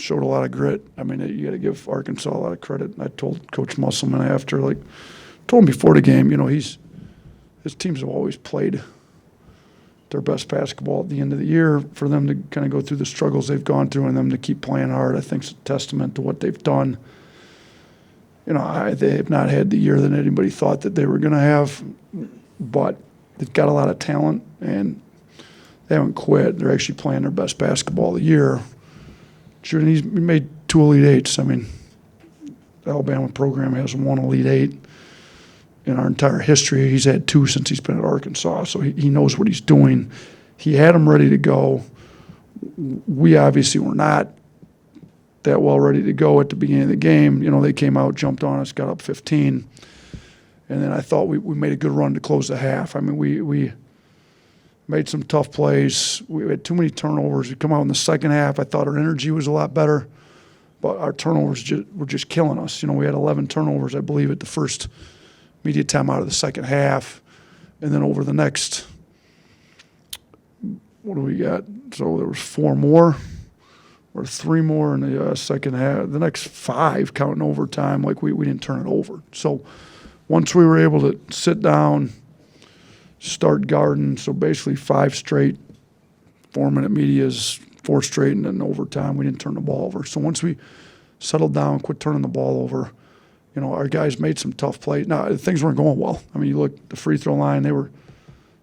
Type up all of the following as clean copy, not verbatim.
showed a lot of grit. I mean, you got to give Arkansas a lot of credit. I told Coach Musselman after, told him before the game, his teams have always played their best basketball at the end of the year. For them to kind of go through the struggles they've gone through and them to keep playing hard, I think is a testament to what they've done. They have not had the year that anybody thought that they were going to have, but they've got a lot of talent and they haven't quit. They're actually playing their best basketball of the year. Sure, he made 2 Elite Eights. I mean, the Alabama program has 1 Elite Eight in our entire history. He's had 2 since he's been at Arkansas, so he knows what he's doing. He had them ready to go. We obviously were not that well ready to go at the beginning of the game. They came out, jumped on us, got up 15, and then I thought we made a good run to close the half. I mean, we made some tough plays. We had too many turnovers. We come out in the second half. I thought our energy was a lot better, but our turnovers were just killing us. We had 11 turnovers, I believe, at the first media time out of the second half. And then over the next, what do we got? So there was 4 more or 3 more in the second half. The next 5 counting overtime, we didn't turn it over. So once we were able to sit down, start guarding, so basically 5 straight 4-minute medias, 4 straight, and then overtime, we didn't turn the ball over. So once we settled down, quit turning the ball over, our guys made some tough plays. Now, things weren't going well. I mean, you look at the free throw line, they were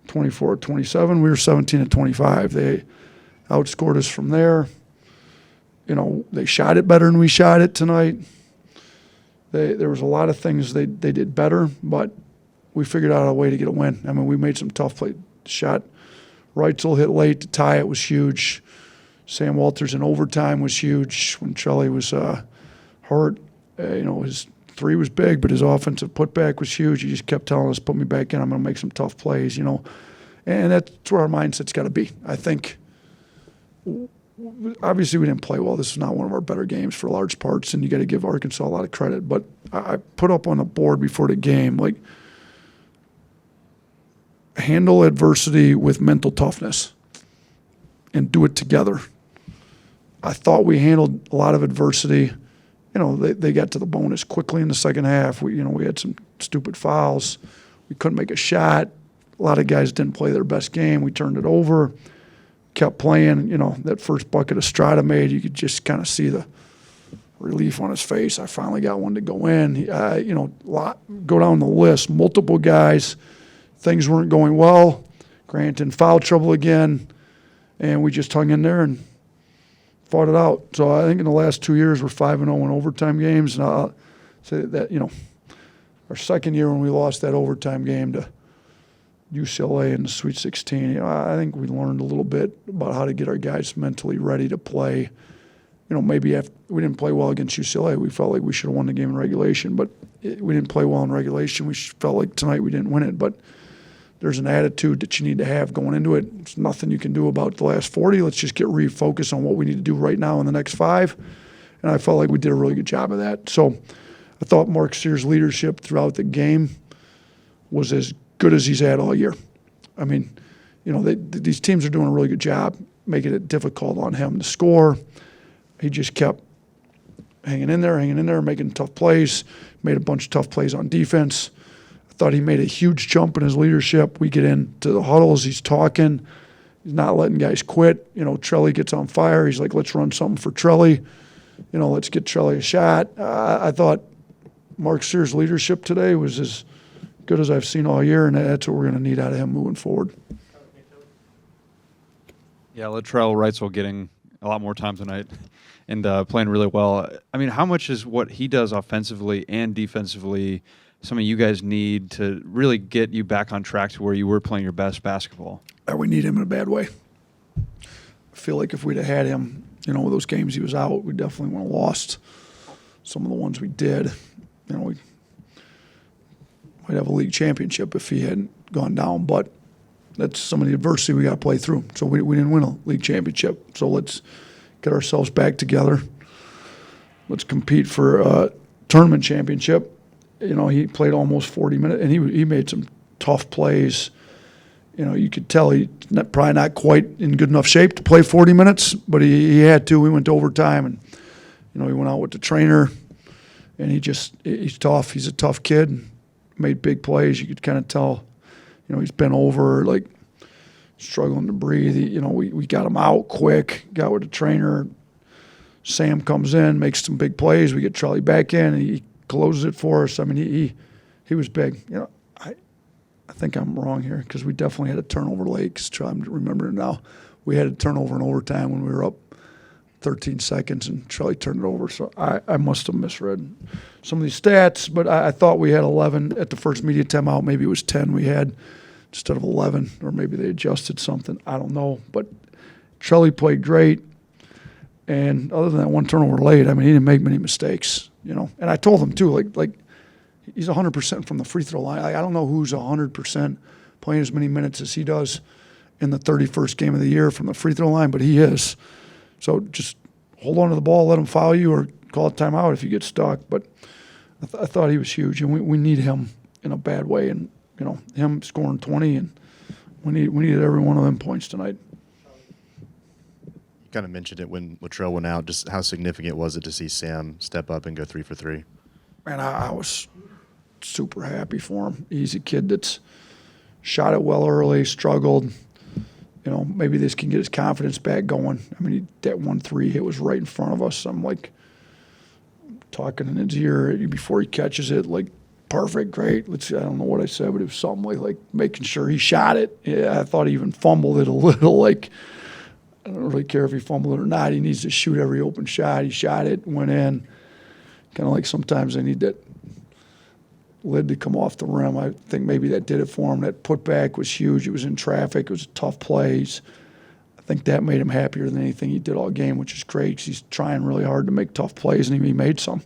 24-27. We were 17-25. They outscored us from there. They shot it better than we shot it tonight. There was a lot of things they did better, but we figured out a way to get a win. I mean, we made some tough plays. Shot Reitzel hit late to tie it was huge. Sam Walters in overtime was huge. When Trelly was hurt, his 3 was big, but his offensive putback was huge. He just kept telling us, put me back in, I'm going to make some tough plays, And that's where our mindset's got to be. I think, obviously, we didn't play well. This is not one of our better games for large parts, and you got to give Arkansas a lot of credit. But I put up on the board before the game, handle adversity with mental toughness and do it together. I thought we handled a lot of adversity. They got to the bonus quickly in the second half. We had some stupid fouls. We couldn't make a shot. A lot of guys didn't play their best game. We turned it over, kept playing. That first bucket Estrada made, you could just kind of see the relief on his face. I finally got one to go in. Go down the list, multiple guys. Things weren't going well. Grant in foul trouble again, and we just hung in there and fought it out. So I think in the last 2 years we're 5-0 in overtime games, and I'll say that our second year when we lost that overtime game to UCLA in the Sweet 16, I think we learned a little bit about how to get our guys mentally ready to play. Maybe after we didn't play well against UCLA, we felt like we should have won the game in regulation, but we didn't play well in regulation. We felt like tonight we didn't win it, but there's an attitude that you need to have going into it. There's nothing you can do about the last 40. Let's just get refocused on what we need to do right now in the next 5. And I felt like we did a really good job of that. So I thought Mark Sears' leadership throughout the game was as good as he's had all year. I mean, these teams are doing a really good job making it difficult on him to score. He just kept hanging in there, making tough plays, made a bunch of tough plays on defense. Thought he made a huge jump in his leadership. We get into the huddles, he's talking. He's not letting guys quit. Trelly gets on fire. He's like, let's run something for Trelly. Let's get Trelly a shot. I thought Mark Sears' leadership today was as good as I've seen all year, and that's what we're going to need out of him moving forward. Yeah, Latrell Reitzel getting a lot more time tonight and playing really well. I mean, how much is what he does offensively and defensively something you guys need to really get you back on track to where you were playing your best basketball? We need him in a bad way. I feel like if we'd have had him, those games he was out, we definitely would have lost some of the ones we did. We might have a league championship if he hadn't gone down, but that's some of the adversity we got to play through. So we didn't win a league championship. So let's get ourselves back together. Let's compete for a tournament championship. He played almost 40 minutes, and he made some tough plays. You could tell he's probably not quite in good enough shape to play 40 minutes, but he had to. We went to overtime, and he went out with the trainer, and he's tough. He's a tough kid. Made big plays. You could kind of tell, he's been over, like, struggling to breathe. We got him out quick, got with the trainer. Sam comes in, makes some big plays. We get Charlie back in, and he closes it for us. I mean, he was big. I think I'm wrong here because we definitely had a turnover late. Because I'm remembering now, we had a turnover in overtime when we were up 13 seconds, and Charlie turned it over. So I must have misread some of these stats, but I thought we had 11 at the first media timeout. Maybe it was 10 we had instead of 11, or maybe they adjusted something. I don't know. But Charlie played great. And other than that one turnover late, I mean, he didn't make many mistakes, And I told him, too, like he's 100% from the free throw line. I don't know who's 100% playing as many minutes as he does in the 31st game of the year from the free throw line, but he is. So just hold on to the ball, let him foul you, or call a timeout if you get stuck. But I thought he was huge, and we need him in a bad way. And, him scoring 20, and we needed every one of them points tonight. You kind of mentioned it when Latrell went out. Just how significant was it to see Sam step up and go 3 for 3? Man, I was super happy for him. He's a kid that's shot it well early, struggled. Maybe this can get his confidence back going. I mean, that 1-3 hit was right in front of us. I'm like talking in his ear before he catches it, like, perfect, great. I don't know what I said, but it was something like making sure he shot it. Yeah, I thought he even fumbled it a little. Like, I don't really care if he fumbled it or not. He needs to shoot every open shot. He shot it, went in. Kind of like sometimes I need that lid to come off the rim. I think maybe that did it for him. That putback was huge. It was in traffic. It was tough plays. I think that made him happier than anything he did all game, which is great because he's trying really hard to make tough plays, and he made some.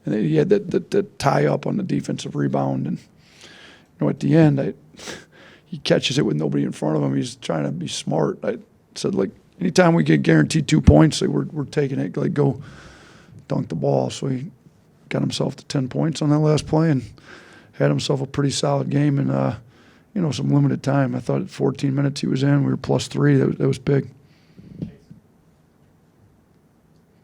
And then he had that tie up on the defensive rebound. And at the end, he catches it with nobody in front of him. He's trying to be smart. I said, like, anytime we get guaranteed 2 points, like, we're taking it. Like, go dunk the ball. So he got himself to 10 points on that last play and had himself a pretty solid game in, some limited time. I thought at 14 minutes he was in. We were +3. That was big.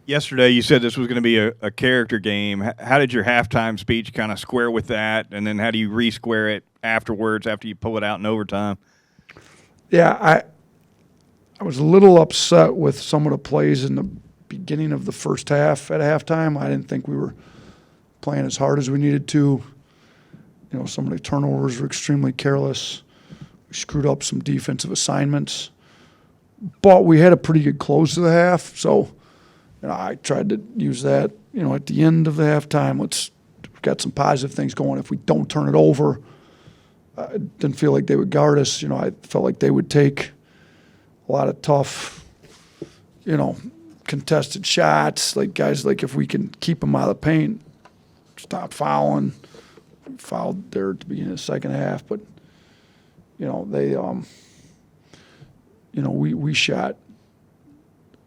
Yesterday you said this was going to be a character game. How did your halftime speech kind of square with that, and then how do you re-square it afterwards after you pull it out in overtime? Yeah, I was a little upset with some of the plays in the beginning of the first half at halftime. I didn't think we were playing as hard as we needed to. Some of the turnovers were extremely careless. We screwed up some defensive assignments. But we had a pretty good close to the half, so I tried to use that, at the end of the halftime. We've got some positive things going. If we don't turn it over, I didn't feel like they would guard us. I felt like they would take a lot of tough, contested shots. Like, guys, like, if we can keep them out of the paint, stop fouling. We fouled there at the beginning of the second half, but, they, we shot.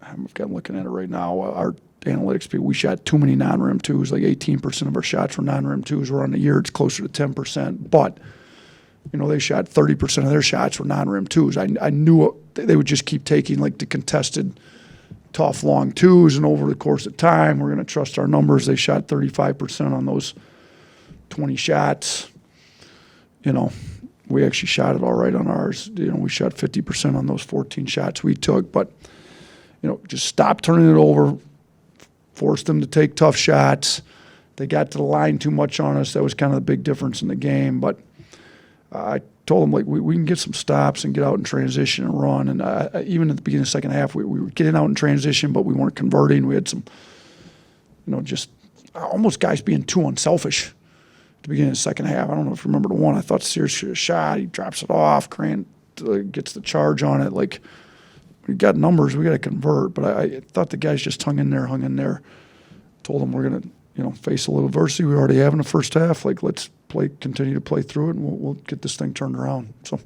I'm looking at it right now. Our analytics people, we shot too many non-rim twos. Like 18% of our shots were non-rim twos. We're on the year, it's closer to 10%. But, they shot 30% of their shots were non-rim twos. I knew they would just keep taking, like, the contested, tough, long twos. And over the course of time, we're going to trust our numbers. They shot 35% on those 20 shots. We actually shot it all right on ours. We shot 50% on those 14 shots we took. But, just stop turning it over, force them to take tough shots. They got to the line too much on us. That was kind of the big difference in the game. But I told them, like, we can get some stops and get out in transition and run. And even at the beginning of the second half, we were getting out in transition, but we weren't converting. We had some, just almost guys being too unselfish at the beginning of the second half. I don't know if you remember the one. I thought Sears should have shot. He drops it off. Grant gets the charge on it. Like, we got numbers, we got to convert. But I thought the guys just hung in there. Told them we're going to, face a little adversity we already have in the first half. Like, let's continue to play through it, and we'll get this thing turned around. So,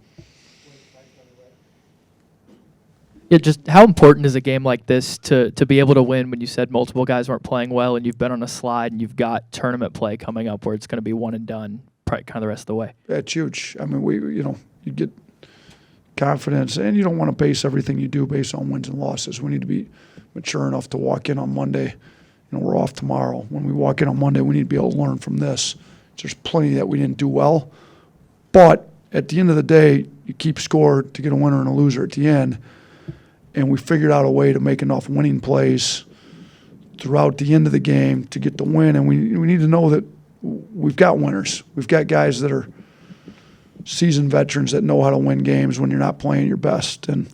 yeah, just how important is a game like this to be able to win when you said multiple guys weren't playing well and you've been on a slide and you've got tournament play coming up where it's going to be one and done probably kind of the rest of the way? That's huge. I mean, you get confidence, and you don't want to base everything you do based on wins and losses. We need to be mature enough to walk in on Monday we're off tomorrow. When we walk in on Monday, we need to be able to learn from this. There's plenty that we didn't do well. But at the end of the day, you keep score to get a winner and a loser at the end. And we figured out a way to make enough winning plays throughout the end of the game to get the win. And we need to know that we've got winners. We've got guys that are seasoned veterans that know how to win games when you're not playing your best. And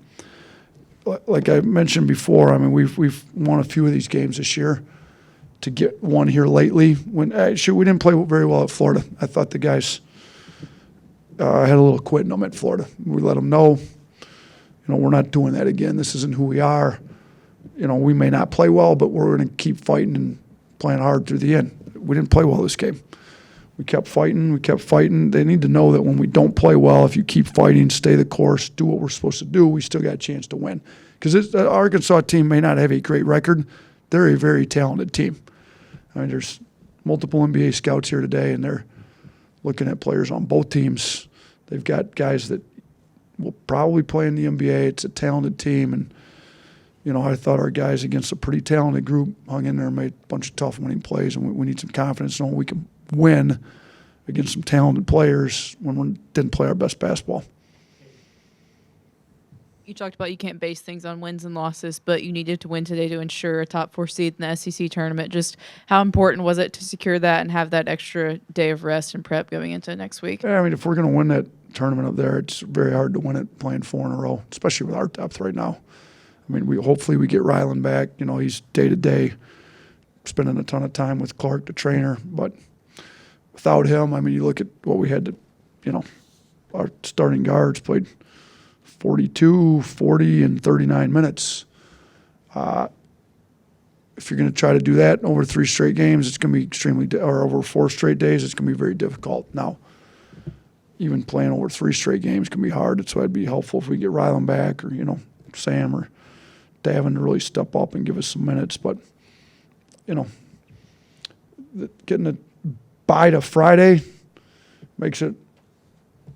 like I mentioned before, I mean, we've won a few of these games this year. To get one here lately, when actually we didn't play very well at Florida. I thought the guys had a little quit in them at Florida. We let them know, we're not doing that again. This isn't who we are. We may not play well, but we're going to keep fighting and playing hard through the end. We didn't play well this game. We kept fighting. They need to know that when we don't play well, if you keep fighting, stay the course, do what we're supposed to do, we still got a chance to win. Because the Arkansas team may not have a great record. They're a very talented team. I mean, there's multiple NBA scouts here today, and they're looking at players on both teams. They've got guys that will probably play in the NBA. It's a talented team, and I thought our guys against a pretty talented group hung in there and made a bunch of tough winning plays, and we need some confidence knowing we can win against some talented players when we didn't play our best basketball. You talked about you can't base things on wins and losses, but you needed to win today to ensure a top 4 seed in the SEC tournament. Just how important was it to secure that and have that extra day of rest and prep going into next week? Yeah, I mean, if we're going to win that tournament up there, it's very hard to win it playing 4 in a row, especially with our depth right now. I mean, hopefully we get Ryland back. He's day-to-day, spending a ton of time with Clark, the trainer. But without him, I mean, you look at what we had to, our starting guards played 42, 40, and 39 minutes. If you're going to try to do that over 3 straight games, it's going to be or over 4 straight days, it's going to be very difficult. Now, even playing over 3 straight games can be hard. So it'd be helpful if we get Ryland back or, Sam or Davin to really step up and give us some minutes. But, getting a bye to Friday makes it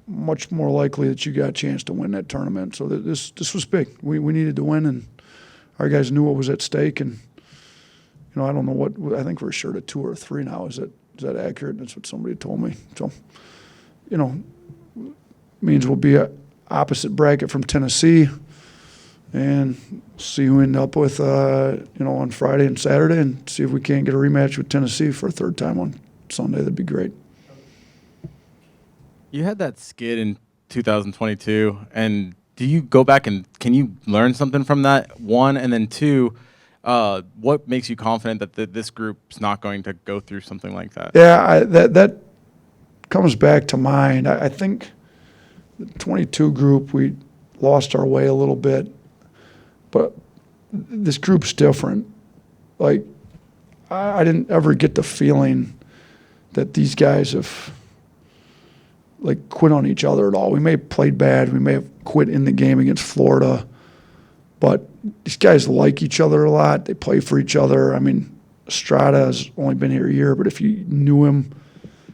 much more likely that you got a chance to win that tournament. So this was big. We needed to win, and our guys knew what was at stake. And I don't know what I think we're short of 2 or 3 now. Is that accurate? That's what somebody told me. So means we'll be a opposite bracket from Tennessee, and see who we end up with on Friday and Saturday, and see if we can't get a rematch with Tennessee for a 3rd time on Sunday. That'd be great. You had that skid in 2022, and do you go back and can you learn something from that, 1? And then 2, what makes you confident that this group's not going to go through something like that? Yeah, that comes back to mind. I think the 22 group, we lost our way a little bit, but this group's different. Like, I didn't ever get the feeling that these guys have quit on each other at all. We may have played bad. We may have quit in the game against Florida, but these guys like each other a lot. They play for each other. I mean, Estrada has only been here a year, but if you knew him,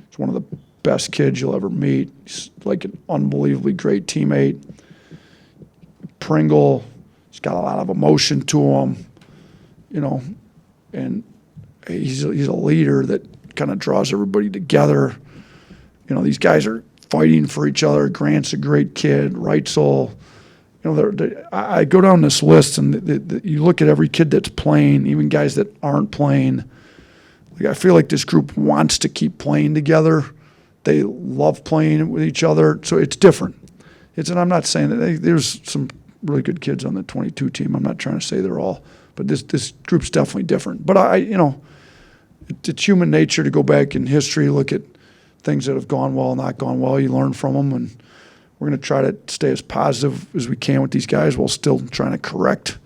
he's one of the best kids you'll ever meet. He's like an unbelievably great teammate. Pringle, he's got a lot of emotion to him, and he's a leader that kind of draws everybody together. These guys are fighting for each other. Grant's a great kid. Reitzel. I go down this list, and you look at every kid that's playing, even guys that aren't playing. I feel like this group wants to keep playing together. They love playing with each other, so it's different. And I'm not saying that there's some really good kids on the 22 team. I'm not trying to say they're all, but this group's definitely different. But it's human nature to go back in history, look at things that have gone well, not gone well. You learn from them, and we're going to try to stay as positive as we can with these guys while still trying to correct,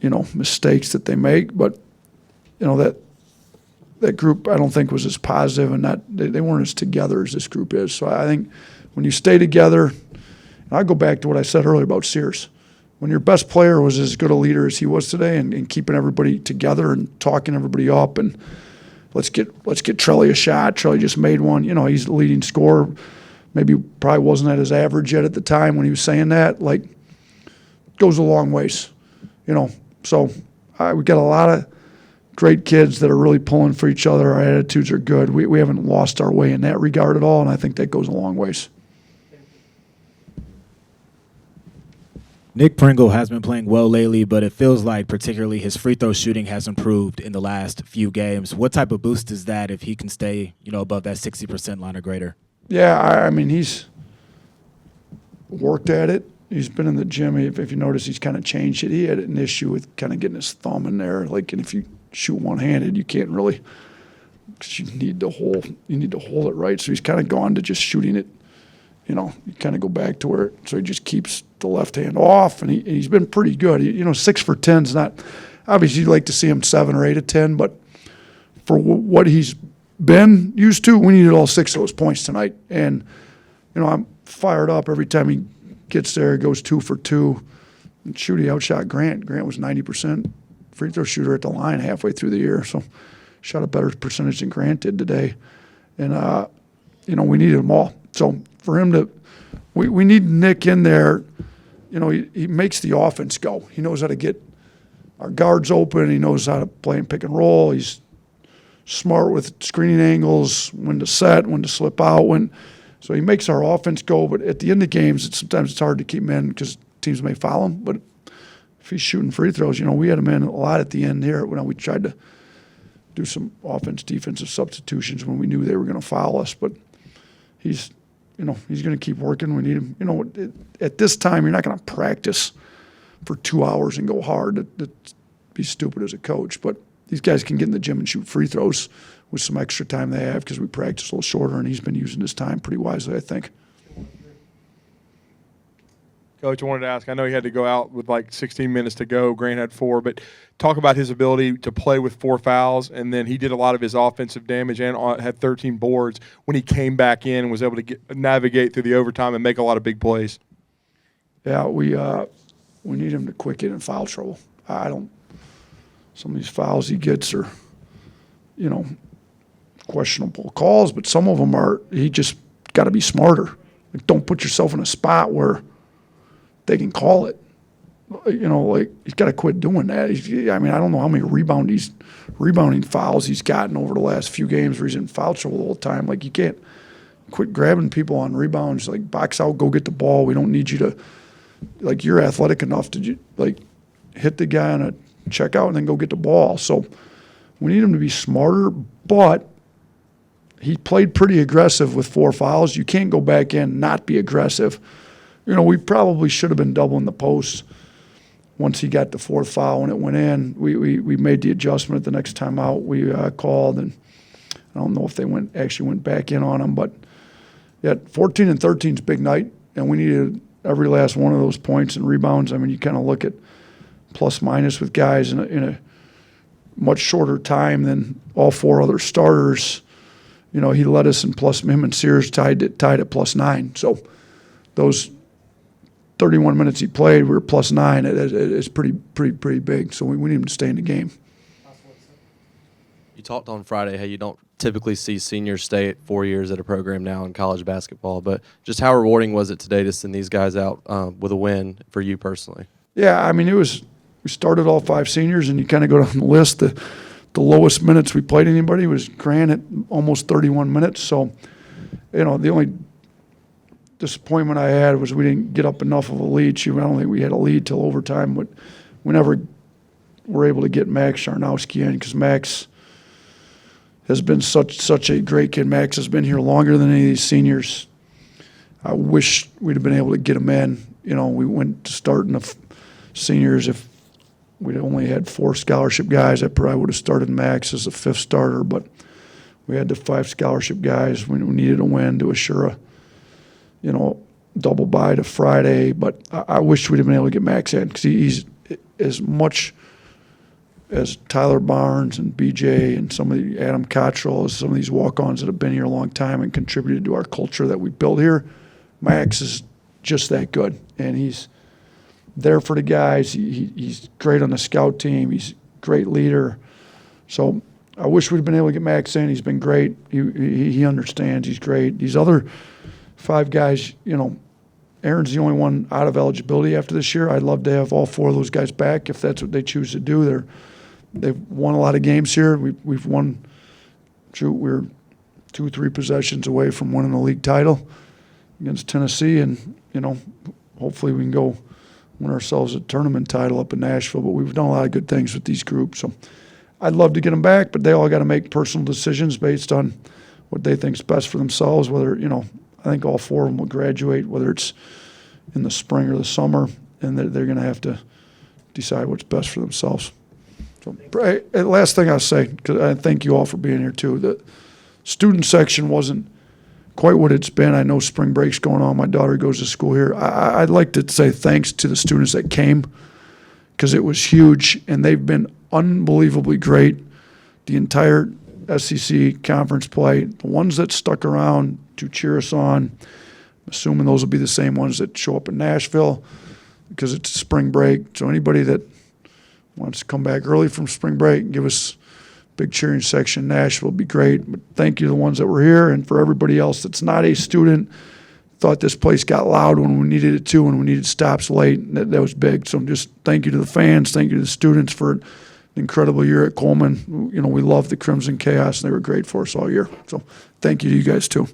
mistakes that they make. But, that group I don't think was as positive, and they weren't as together as this group is. So I think when you stay together, and I go back to what I said earlier about Sears. When your best player was as good a leader as he was today, and keeping everybody together and talking everybody up, and let's get Trelly a shot. Trelly just made one. He's the leading scorer. Maybe probably wasn't at his average yet at the time when he was saying that. Goes a long ways, So we got a lot of great kids that are really pulling for each other. Our attitudes are good. We haven't lost our way in that regard at all, and I think that goes a long ways. Nick Pringle has been playing well lately, but it feels like particularly his free throw shooting has improved in the last few games. What type of boost is that if he can stay, above that 60% line or greater? Yeah, I mean, he's worked at it. He's been in the gym. If you notice, he's kind of changed it. He had an issue with kind of getting his thumb in there. Like, and if you shoot one-handed, you can't really, because you need to hold it right. So he's kind of gone to just shooting it. You kind of go back to where, so he just keeps the left hand off, and he's been pretty good. 6 for 10 is not, obviously you'd like to see him 7 or 8 of 10, but for what he's been used to, we needed all 6 of those points tonight. And, I'm fired up every time he gets there, goes 2 for 2. And shoot, he outshot Grant. Grant was 90% free throw shooter at the line halfway through the year, so shot a better percentage than Grant did today. And, we needed them all. So for him to, we need Nick in there. He makes the offense go. He knows how to get our guards open. He knows how to play in pick and roll. He's smart with screening angles, when to set, when to slip out. So he makes our offense go. But at the end of games, sometimes it's hard to keep him in because teams may foul him. But if he's shooting free throws, we had him in a lot at the end here. We tried to do some defensive substitutions when we knew they were going to foul us. But he's going to keep working. We need him. At this time, you're not going to practice for 2 hours and go hard. That'd be stupid as a coach. But these guys can get in the gym and shoot free throws with some extra time they have because we practice a little shorter, and he's been using his time pretty wisely, I think. Coach, I wanted to ask, I know he had to go out with like 16 minutes to go. Grant had 4, but talk about his ability to play with 4 fouls, and then he did a lot of his offensive damage and had 13 boards when he came back in and was able to navigate through the overtime and make a lot of big plays. Yeah, we need him to quick get in foul trouble. Some of these fouls he gets are, questionable calls, but some of them are, he just got to be smarter. Like, don't put yourself in a spot where they can call it. He's got to quit doing that. I don't know how many rebounding fouls he's gotten over the last few games where he's in foul trouble all the time. Like, you can't quit grabbing people on rebounds. Like, box out, go get the ball. We don't need you to, you're athletic enough to, hit the guy on a check out and then go get the ball. So we need him to be smarter, but he played pretty aggressive with 4 fouls. You can't go back in and not be aggressive. We probably should have been doubling the posts once he got the 4th foul when it went in. We made the adjustment the next time out. We called, and I don't know if they actually went back in on him, but yeah, 14 and 13 is a big night, and we needed every last one of those points and rebounds. You kind of look at plus minus with guys in a much shorter time than all 4 other starters. He led us in plus, him and Sears tied at +9. So those 31 minutes he played, we were +9. It's pretty big. So we need him to stay in the game. You talked on Friday how you don't typically see seniors stay 4 years at a program now in college basketball, but just how rewarding was it today to send these guys out with a win for you personally? Yeah, we started all 5 seniors, and you kind of go down the list. The lowest minutes we played anybody was Grant at almost 31 minutes. So, the only disappointment I had was we didn't get up enough of a lead. I don't think we had a lead till overtime, but we never were able to get Max Charnowski in because Max has been such a great kid. Max has been here longer than any of these seniors. I wish we'd have been able to get him in. We went to starting the seniors. If we'd only had 4 scholarship guys, I probably would have started Max as the 5th starter, but we had the 5 scholarship guys. We needed a win to assure a double bye to Friday, but I wish we'd have been able to get Max in because he's as much as Tyler Barnes and BJ and some of the Adam Cottrell, as some of these walk-ons that have been here a long time and contributed to our culture that we built here. Max is just that good, and he's there for the guys. He's great on the scout team. He's a great leader. So I wish we'd been able to get Max in. He's been great. He understands. He's great. These other 5 guys, Aaron's the only one out of eligibility after this year. I'd love to have all 4 of those guys back if that's what they choose to do. they've won a lot of games here. We've won. Shoot, we're 2-3 possessions away from winning the league title against Tennessee, and hopefully we can go win ourselves a tournament title up in Nashville. But we've done a lot of good things with these groups. So I'd love to get them back, but they all got to make personal decisions based on what they think is best for themselves. Whether I think all 4 of them will graduate, whether it's in the spring or the summer, and they're going to have to decide what's best for themselves. So, last thing I'll say, because I thank you all for being here too. The student section wasn't quite what it's been. I know spring break's going on. My daughter goes to school here. I'd like to say thanks to the students that came, because it was huge, and they've been unbelievably great the entire SEC conference play. The ones that stuck around to cheer us on, I'm assuming those will be the same ones that show up in Nashville because it's spring break. So anybody that wants to come back early from spring break and give us a big cheering section in Nashville would be great. But thank you to the ones that were here, and for everybody else that's not a student, thought this place got loud when we needed it to, when we needed stops late. That was big. So just thank you to the fans, thank you to the students for an incredible year at Coleman. We love the Crimson Chaos, and they were great for us all year. So thank you to you guys too.